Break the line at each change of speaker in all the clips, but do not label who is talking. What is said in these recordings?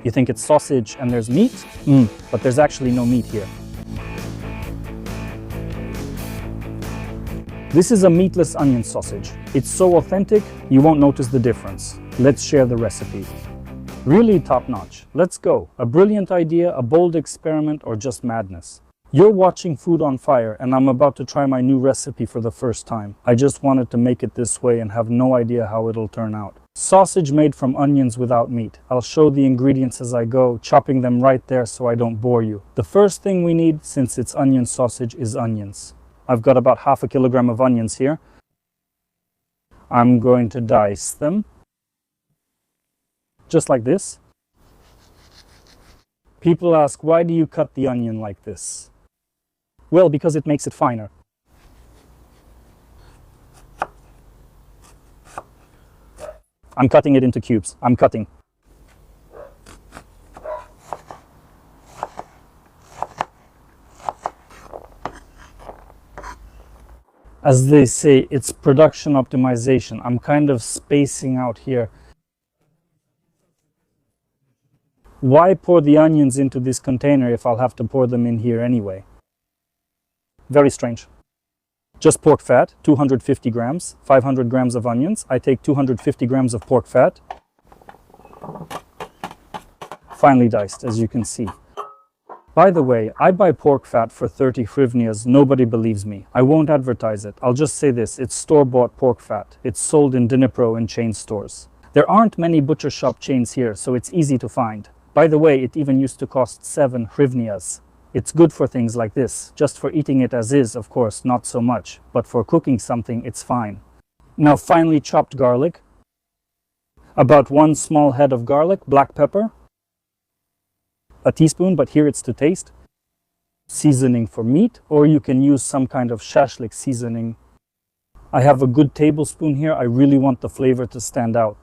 You think it's sausage and there's meat? But there's actually no meat here. This is a meatless onion sausage. It's so authentic, you won't notice the difference. Let's share the recipe. Really top-notch. Let's go. A brilliant idea, a bold experiment, or just madness. You're watching Food on Fire, and I'm about to try my new recipe for the first time. I just wanted to make it this way and have no idea how it'll turn out. Sausage made from onions without meat. I'll show the ingredients as I go, chopping them right there so I don't bore you. The first thing we need, since it's onion sausage, is onions. I've got about half a kilogram of onions here. I'm going to dice them. Just like this. People ask, why do you cut the onion like this? Well, because it makes it finer. I'm cutting it into cubes. I'm cutting. As they say, it's production optimization. I'm kind of spacing out here. Why pour the onions into this container if I'll have to pour them in here anyway? Very strange. Just pork fat, 250 grams, 500 grams of onions. I take 250 grams of pork fat. Finely diced, as you can see. By the way, I buy pork fat for 30 hryvnias. Nobody believes me. I won't advertise it. I'll just say this, it's store-bought pork fat. It's sold in Dnipro and chain stores. There aren't many butcher shop chains here, so it's easy to find. By the way, it even used to cost 7 hryvnias. It's good for things like this. Just for eating it as is, of course, not so much. But for cooking something, it's fine. Now finely chopped garlic. About 1 small head of garlic, black pepper. A teaspoon, but here it's to taste. Seasoning for meat, or you can use some kind of shashlik seasoning. I have a good tablespoon here. I really want the flavor to stand out.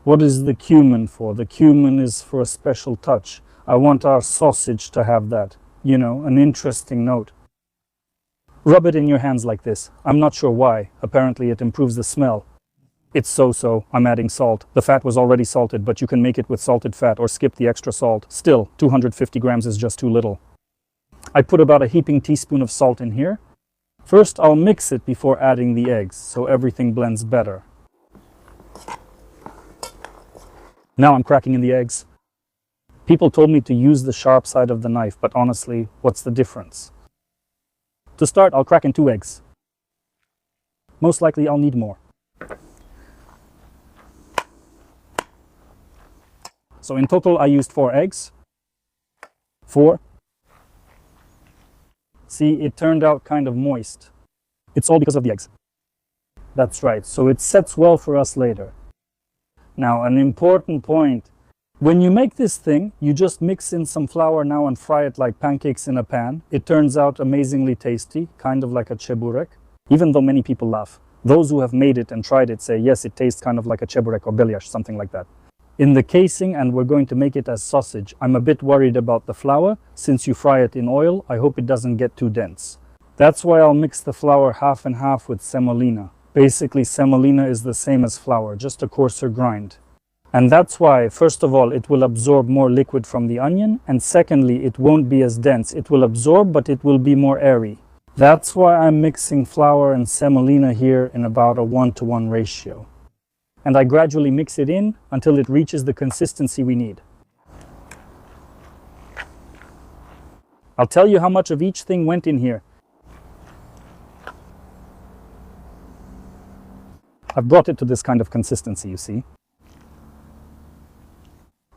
What is the cumin for? The cumin is for a special touch. I want our sausage to have that, you know, an interesting note. Rub it in your hands like this. I'm not sure why. Apparently it improves the smell. It's so-so. I'm adding salt. The fat was already salted, but you can make it with salted fat or skip the extra salt. Still, 250 grams is just too little. I put about a heaping teaspoon of salt in here. First, I'll mix it before adding the eggs, so everything blends better. Now I'm cracking in the eggs. People told me to use the sharp side of the knife, but honestly, what's the difference? To start, I'll crack in 2 eggs. Most likely I'll need more. So in total, I used 4 eggs. 4. See, it turned out kind of moist. It's all because of the eggs. That's right, so it sets well for us later. Now, an important point. When you make this thing, you just mix in some flour now and fry it like pancakes in a pan. It turns out amazingly tasty, kind of like a cheburek, even though many people laugh. Those who have made it and tried it say, yes, it tastes kind of like a cheburek or belyash, something like that. In the casing, and we're going to make it as sausage, I'm a bit worried about the flour. Since you fry it in oil, I hope it doesn't get too dense. That's why I'll mix the flour half and half with semolina. Basically, semolina is the same as flour, just a coarser grind. And that's why, first of all, it will absorb more liquid from the onion, and secondly, it won't be as dense. It will absorb, but it will be more airy. That's why I'm mixing flour and semolina here in about a 1-to-1 ratio. And I gradually mix it in until it reaches the consistency we need. I'll tell you how much of each thing went in here. I've brought it to this kind of consistency, you see.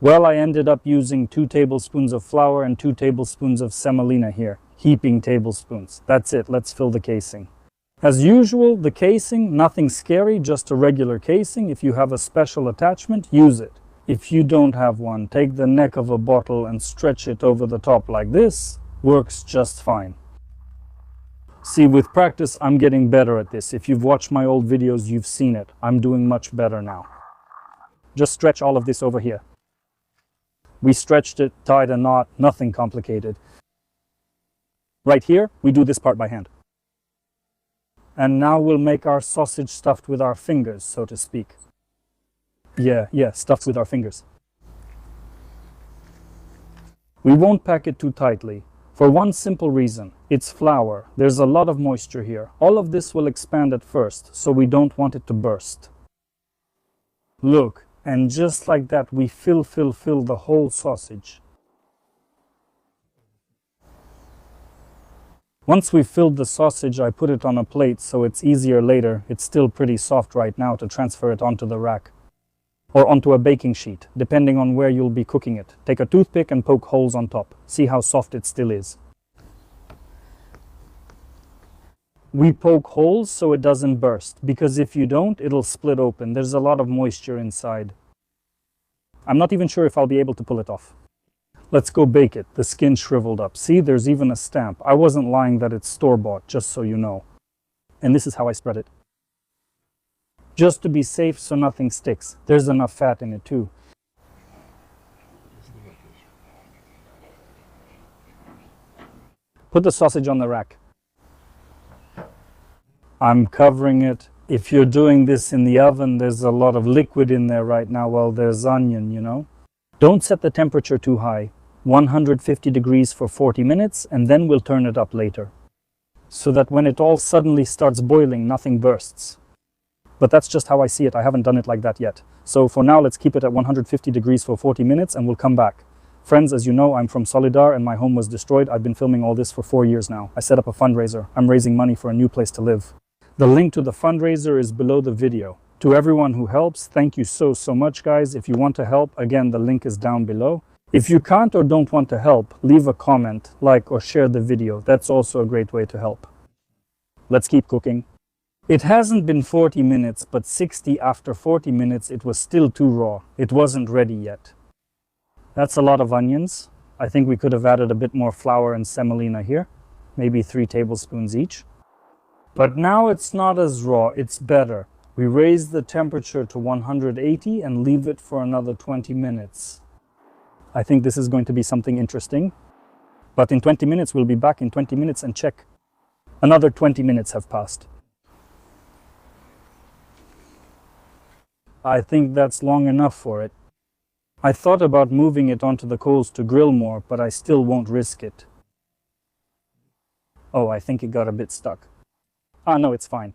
Well, I ended up using 2 tablespoons of flour and 2 tablespoons of semolina here. Heaping tablespoons. That's it, let's fill the casing. As usual, the casing, nothing scary, just a regular casing. If you have a special attachment, use it. If you don't have one, take the neck of a bottle and stretch it over the top like this. Works just fine. See, with practice, I'm getting better at this. If you've watched my old videos, you've seen it. I'm doing much better now. Just stretch all of this over here. We stretched it, tied a knot, nothing complicated. Right here, we do this part by hand. And now we'll make our sausage stuffed with our fingers, so to speak. Yeah, stuffed with our fingers. We won't pack it too tightly. For one simple reason, it's flour. There's a lot of moisture here. All of this will expand at first, so we don't want it to burst. Look, and just like that we fill the whole sausage. Once we've filled the sausage, I put it on a plate so it's easier later. It's still pretty soft right now to transfer it onto the rack. Or onto a baking sheet, depending on where you'll be cooking it. Take a toothpick and poke holes on top. See how soft it still is. We poke holes so it doesn't burst, because if you don't, it'll split open. There's a lot of moisture inside. I'm not even sure if I'll be able to pull it off. Let's go bake it. The skin shriveled up. See, there's even a stamp. I wasn't lying that it's store-bought, just so you know. And this is how I spread it. Just to be safe so nothing sticks. There's enough fat in it too. Put the sausage on the rack. I'm covering it. If you're doing this in the oven, there's a lot of liquid in there right now. Well, there's onion, you know. Don't set the temperature too high. 150 degrees for 40 minutes, and then we'll turn it up later. So that when it all suddenly starts boiling, nothing bursts. But that's just how I see it. I haven't done it like that yet. So for now, let's keep it at 150 degrees for 40 minutes and we'll come back. Friends, as you know, I'm from Solidar and my home was destroyed. I've been filming all this for 4 years now. I set up a fundraiser. I'm raising money for a new place to live. The link to the fundraiser is below the video. To everyone who helps, thank you so much, guys. If you want to help, again, the link is down below. If you can't or don't want to help, leave a comment, like or share the video. That's also a great way to help. Let's keep cooking. It hasn't been 40 minutes, but 60 after 40 minutes, it was still too raw. It wasn't ready yet. That's a lot of onions. I think we could have added a bit more flour and semolina here. Maybe 3 tablespoons each. But now it's not as raw, it's better. We raise the temperature to 180 and leave it for another 20 minutes. I think this is going to be something interesting. But in 20 minutes, we'll be back in 20 minutes and check. Another 20 minutes have passed. I think that's long enough for it. I thought about moving it onto the coals to grill more, but I still won't risk it. Oh, I think it got a bit stuck. Ah, no, it's fine.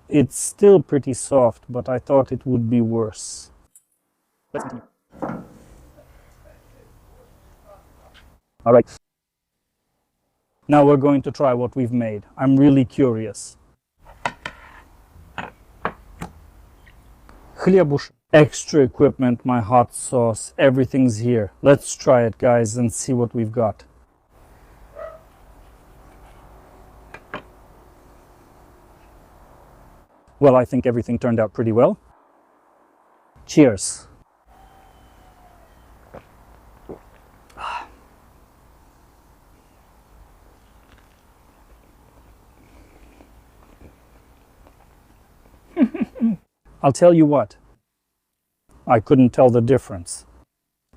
It's still pretty soft, but I thought it would be worse. Let's continue. All right. Now we're going to try what we've made. I'm really curious. Extra equipment, my hot sauce, everything's here. Let's try it, guys, and see what we've got. Well, I think everything turned out pretty well. Cheers. I'll tell you what, I couldn't tell the difference.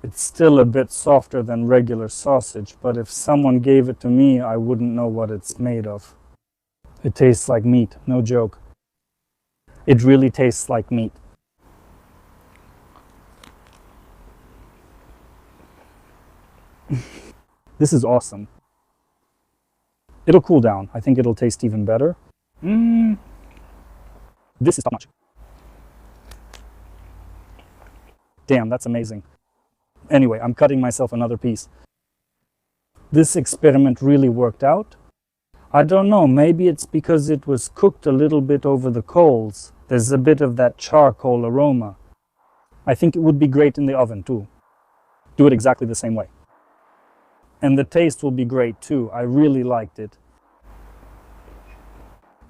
It's still a bit softer than regular sausage, but if someone gave it to me, I wouldn't know what it's made of. It tastes like meat, no joke. It really tastes like meat. This is awesome. It'll cool down. I think it'll taste even better. This is top notch. Damn, that's amazing. Anyway, I'm cutting myself another piece. This experiment really worked out. I don't know, maybe it's because it was cooked a little bit over the coals. There's a bit of that charcoal aroma. I think it would be great in the oven too. Do it exactly the same way. And the taste will be great too. I really liked it.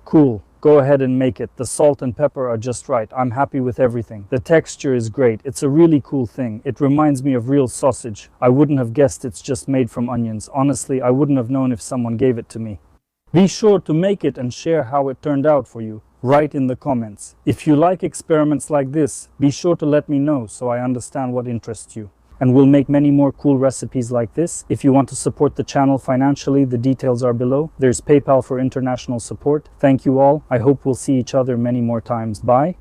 Cool. Go ahead and make it. The salt and pepper are just right. I'm happy with everything. The texture is great. It's a really cool thing. It reminds me of real sausage. I wouldn't have guessed it's just made from onions. Honestly, I wouldn't have known if someone gave it to me. Be sure to make it and share how it turned out for you. Write in the comments. If you like experiments like this, be sure to let me know so I understand what interests you. And we'll make many more cool recipes like this. If you want to support the channel financially, the details are below. There's PayPal for international support. Thank you all. I hope we'll see each other many more times. Bye.